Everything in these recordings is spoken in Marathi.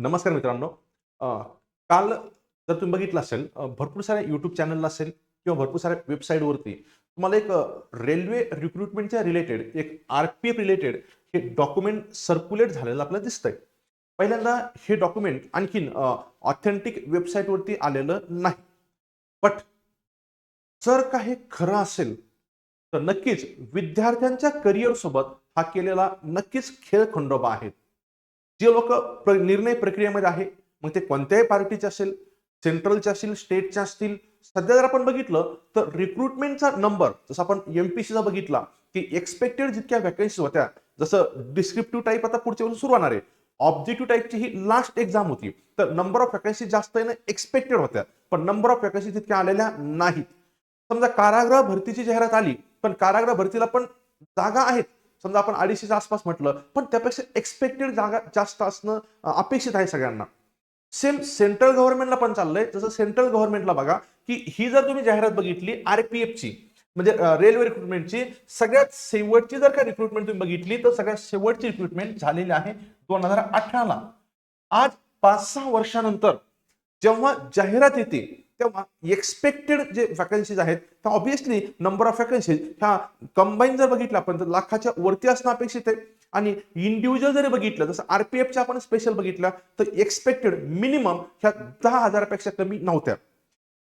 नमस्कार मित्रांनो. अ, काल जर तुम्ही बघितलं असेल भरपूर साऱ्या YouTube चॅनलला असेल किंवा भरपूर साऱ्या वेबसाईटवरती तुम्हाला एक रेल्वे रिक्रुटमेंटच्या रिलेटेड एक आर-पी-एफ रिलेटेड हे डॉक्युमेंट सर्क्युलेट झालेलं आपल्याला दिसतंय. पहिल्यांदा हे डॉक्युमेंट आणखीन ऑथेंटिक वेबसाईटवरती आलेलं नाही. बट जर का हे खरं असेल, तर नक्कीच विद्यार्थ्यांच्या करिअरसोबत हा केलेला नक्कीच खेळखंडोबा आहे. जे लोक निर्णय प्रक्रियेमध्ये आहे, मग ते कोणत्याही पार्टीचे असेल, सेंट्रलचे असतील, स्टेटचे असतील. सध्या जर आपण बघितलं तर रिक्रुटमेंटचा नंबर जसं आपण एमपीसीचा बघितला, की एक्सपेक्टेड जितक्या व्हॅकन्सी होत्या, जसं डिस्क्रिप्टिव्ह टाईप आता पुढच्या वर्षी सुरू होणार आहे. ऑब्जेक्टिव्ह टाईपची ही लास्ट एक्झाम होती. तर नंबर ऑफ व्हॅकन्सी जास्त येणं एक्सपेक्टेड होत्या, पण नंबर ऑफ व्हॅकन्सी तितक्या आलेल्या नाहीत. समजा कारागृह भरतीची जाहिरात आली, पण कारागृह भरतीला पण जागा आहेत. समजा आपण 250च्या आसपास म्हटलं, पण त्यापेक्षा एक्सपेक्टेड जागा जास्त असणं अपेक्षित आहे सगळ्यांना. सेम सेंट्रल गव्हर्नमेंटला पण चाललंय. जसं सेंट्रल गव्हर्नमेंटला बघा, की ही जर तुम्ही जाहिरात बघितली आरपीएफची, म्हणजे रेल्वे रिक्रुटमेंटची, सगळ्यात शेवटची जर का रिक्रुटमेंट तुम्ही बघितली, तर सगळ्यात शेवटची रिक्रुटमेंट झालेली आहे 2018ला. आज 5-6 वर्षानंतर जेव्हा जाहिरात येते, तेव्हा एक्सपेक्टेड जे व्हॅकन्सीज आहेत, तर ऑब्व्हियसली नंबर ऑफ व्हॅकन्सीज ह्या कंबाईन जर बघितलं आपण तर लाखाच्या वरती असणं अपेक्षित आहे. आणि इंडिव्हिज्युअल जरी बघितलं, जसं आरपीएफच्या आपण स्पेशल बघितलं, तर एक्सपेक्टेड मिनिमम ह्या 10,000पेक्षा कमी नव्हत्या.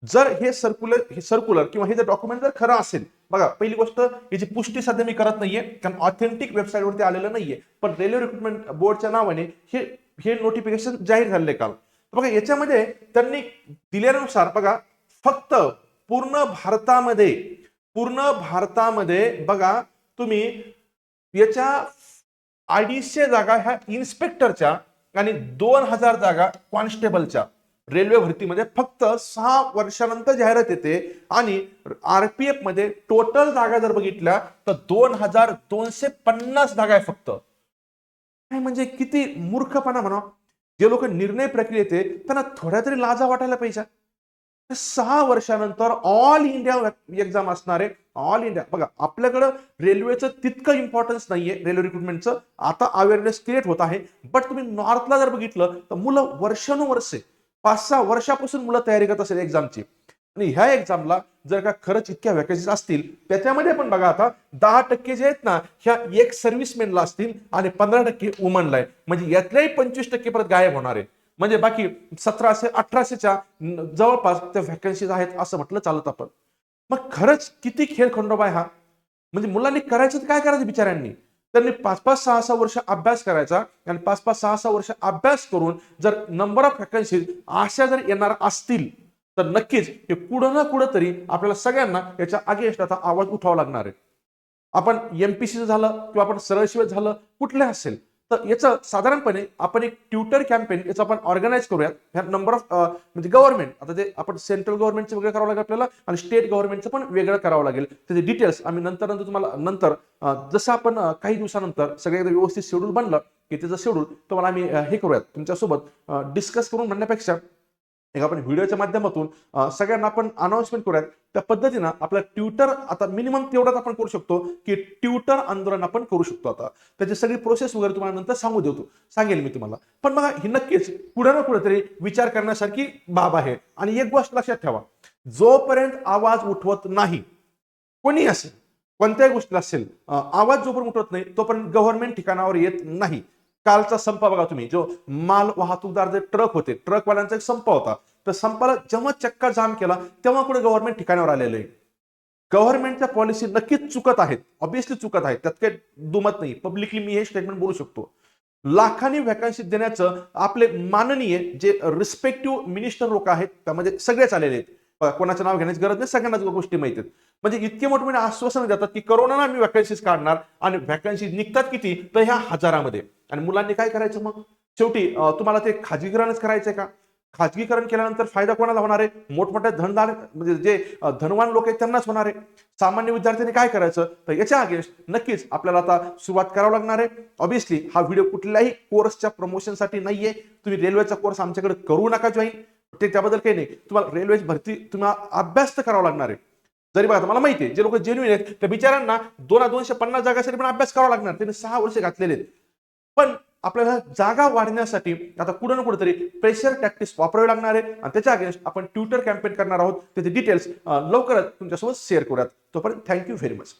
जर हे सर्क्युलर किंवा हे जर डॉक्युमेंट जर खरं असेल, बघा पहिली गोष्ट याची पुष्टी सध्या मी करत नाहीये, कारण ऑथेंटिक वेबसाईटवरती आलेलं नाहीये. पण रेल्वे रिक्रुटमेंट बोर्डच्या नावाने हे हे नोटिफिकेशन जाहीर झाले काल. तर बघा याच्यामध्ये त्यांनी दिल्यानुसार बघा, फक्त पूर्ण भारतामध्ये पूर्ण भारतामध्ये बघा तुम्ही याच्या 250 जागा ह्या इन्स्पेक्टरच्या आणि 2,000 जागा कॉन्स्टेबलच्या रेल्वे भरतीमध्ये फक्त 6 वर्षानंतर जाहिरात येते. आणि आरपीएफ मध्ये टोटल जागा जर बघितल्या तर 2,250 जागा आहे फक्त. काय म्हणजे किती मूर्खपणा म्हणा. जे लोक निर्णय प्रक्रियेत आहे त्यांना थोड्या तरी लाजा वाटायला पाहिजे. 6 वर्षानंतर ऑल इंडिया एक्झाम असणार आहे. ऑल इंडिया बघा, आपल्याकडं रेल्वेचं तितकं इम्पॉर्टन्स नाहीये रेल्वे रिक्रुटमेंटचं. आता अवेअरनेस क्रिएट होत आहे. बट तुम्ही नॉर्थला जर बघितलं तर मुलं वर्षानुवर्षे 5-6 वर्षापासून मुलं तयारी करत असेल एक्झामची. आणि ह्या एक्झामला जर का खरंच इतक्या व्हॅकन्सीज असतील, त्याच्यामध्ये पण बघा आता 10% जे आहेत ना, ह्या एक सर्व्हिसमेनला असतील आणि 15% वुमनला आहे. म्हणजे यातल्याही 25% परत गायब होणार आहे. म्हणजे बाकी 1700-1800च्या जवळपास त्या व्हॅकन्सीज आहेत असं म्हटलं चालत आपण. मग खरंच किती खेळखंडोबा आहे हा. म्हणजे मुलांनी करायचं तर काय करायचं बिचाऱ्यांनी. त्यांनी 5-5, 6-6 वर्ष अभ्यास करायचा आणि 5-5, 6-6 वर्ष अभ्यास करून जर नंबर ऑफ व्हॅकन्सीज अशा जर येणार असतील, तर नक्कीच हे कुठं ना कुठं तरी आपल्याला सगळ्यांना याच्या अगेन्स्ट आता आवाज उठवावा लागणार आहे. आपण एमपीसीचं झालं किंवा आपण सरळ शिवाय झालं, कुठले असेल, तर याचं साधारणपणे आपण एक ट्युटर कॅम्पेन याचं आपण ऑर्गनाईज करूयात. ह्या नंबर ऑफ म्हणजे गव्हर्नमेंट, आता ते आपण सेंट्रल गव्हर्नमेंटचं वेगळं करावं लागेल आपल्याला आणि स्टेट गव्हर्नमेंटचं पण वेगळं करावं लागेल. त्याचे डिटेल्स आम्ही नंतर तुम्हाला नंतर जसं आपण काही दिवसानंतर सगळं एकदा व्यवस्थित शेड्यूल बनलं की त्याचं शेड्यूल तुम्हाला आम्ही हे करूयात तुमच्यासोबत डिस्कस करून म्हणण्यापेक्षा एक आपण व्हिडिओच्या माध्यमातून सगळ्यांना आपण अनाउन्समेंट करूयात. त्या पद्धतीनं आपला ट्विटर आता मिनिमम तेवढाच आपण करू शकतो, की ट्विटर आंदोलन आपण करू शकतो. आता त्याची सगळी प्रोसेस वगैरे तुम्हाला नंतर सांगेल मी तुम्हाला. पण बघा, ही नक्कीच कुठे ना कुठेतरी विचार करण्यासारखी बाब आहे. आणि एक गोष्ट लक्षात ठेवा, जोपर्यंत आवाज उठवत नाही कोणी असेल, कोणत्याही गोष्टीला असेल, आवाज जोपर्यंत उठवत नाही तोपर्यंत गव्हर्नमेंट ठिकाणावर येत नाही. कालचा संप बघा तुम्ही, जो माल वाहतूकदार जे ट्रक होते, ट्रकवाल्यांचा एक संप होता. तर संपाला जेव्हा चक्का जाम केला तेव्हा कुठे गव्हर्नमेंट ठिकाणावर आलेलं आहे. गव्हर्नमेंटच्या पॉलिसी नक्कीच चुकत आहेत, ऑब्व्हियसली चुकत आहेत, त्यात काही दुमत नाही. पब्लिकली मी हे स्टेटमेंट बोलू शकतो. लाखांनी व्हॅकन्सी देण्याचं आपले माननीय जे रिस्पेक्टिव्ह मिनिस्टर लोक आहेत त्यामध्ये सगळेच आलेले आहेत. कोणाचं नाव घेण्याची गरज नाही, सगळ्यांनाच गोष्टी माहिती आहेत. म्हणजे इतके मोठे आश्वासन देतात की करोनाला आम्ही व्हॅकन्सीज काढणार आणि व्हॅकन्सीज निघतात किती, तर ह्या हजारामध्ये. आणि मुलांनी काय करायचं मग शेवटी, तुम्हाला ते खाजगीकरणच करायचंय का? खाजगीकरण केल्यानंतर फायदा कोणाला होणार आहे? मोठमोठ्या धनदार म्हणजे जे धनवान लोक आहेत त्यांनाच होणार आहे. सामान्य विद्यार्थ्यांनी काय करायचं? तर याच्या अगेन्स्ट नक्कीच आपल्याला आता सुरुवात करावी लागणार आहे. ऑब्व्हियसली हा व्हिडिओ कुठल्याही कोर्सच्या प्रमोशनसाठी नाहीये. तुम्ही रेल्वेचा कोर्स आमच्याकडे करू नका जॉईन, त्याबद्दल काही नाही. तुम्हाला रेल्वे भरती तुम्हाला अभ्यास तर करावा लागणार आहे. जरी बघा मला माहिती आहे, जे लोक जेन्युइन आहेत त्या बिचाऱ्यांना 250 जागासाठी पण अभ्यास करावा लागणार. त्यांनी 6 वर्ष घातलेले आहेत. पण आपल्याला जागा वाढण्यासाठी आता कुठं ना कुठेतरी प्रेशर टॅक्टिक्स वापरावे लागणार आहे आणि त्याच्या अगेन्स्ट आपण ट्विटर कॅम्पेन करणार आहोत. त्याचे डिटेल्स लवकरच तुमच्यासोबत शेअर करूयात. तोपर्यंत थँक्यू व्हेरी मच.